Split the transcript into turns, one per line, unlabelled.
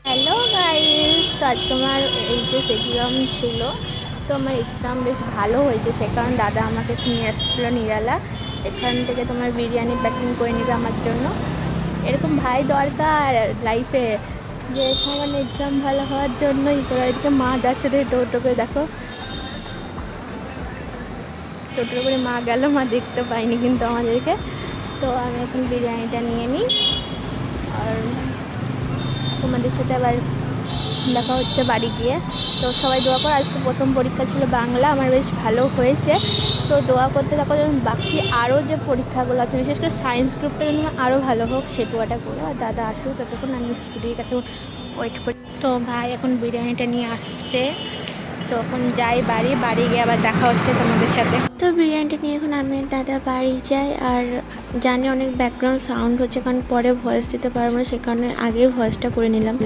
Hello guys, তো আজকে আমার এইচএস এক্সাম ছিল। তো আমার এক্সাম বেশ ভালো হয়েছে, সে কারণে দাদা আমাকে নিয়ে এসেছিলো নিরালা। এখান থেকে তোমার বিরিয়ানি প্যাকিং করে নেবে আমার জন্য। এরকম ভাই দরকার লাইফে, যে সামান্য এক্সাম ভালো হওয়ার জন্যই। তো এদিকে মা যাচ্ছে, দেখে টোটো করে দেখো, টোটো করে মা গেল, মা দেখতে পাইনি কিন্তু আমাদেরকে। তো আমি এখন বিরিয়ানিটা নিয়ে নিই, আর তোমাদের সাথে আবার দেখা হচ্ছে বাড়ি গিয়ে। তো সবাই দোয়া করো, আজকে প্রথম পরীক্ষা ছিল বাংলা, আমার বেশ ভালো হয়েছে। তো দোয়া করতে থাকো যেন বাকি আরও যে পরীক্ষাগুলো আছে, বিশেষ করে সায়েন্স গ্রুপটা যেন আরও ভালো হোক, সে দোয়াটা করো। আর দাদা আসুক, ততক্ষণ আমি স্কুটির কাছে ওয়েট করি। তো ভাই এখন বিরিয়ানিটা নিয়ে আসছে, তো এখন যাই বাড়ি, বাড়ি গিয়ে আবার দেখা হচ্ছে তোমাদের সাথে। তো বিরিয়ানিটা নিয়ে এখন আমি দাদা বাড়ি যাই। আর জানি অনেক ব্যাকগ্রাউন্ড সাউন্ড হচ্ছে, কারণ পরে ভয়েস দিতে পারবো না, সে কারণে আগেই ভয়েসটা করে নিলাম।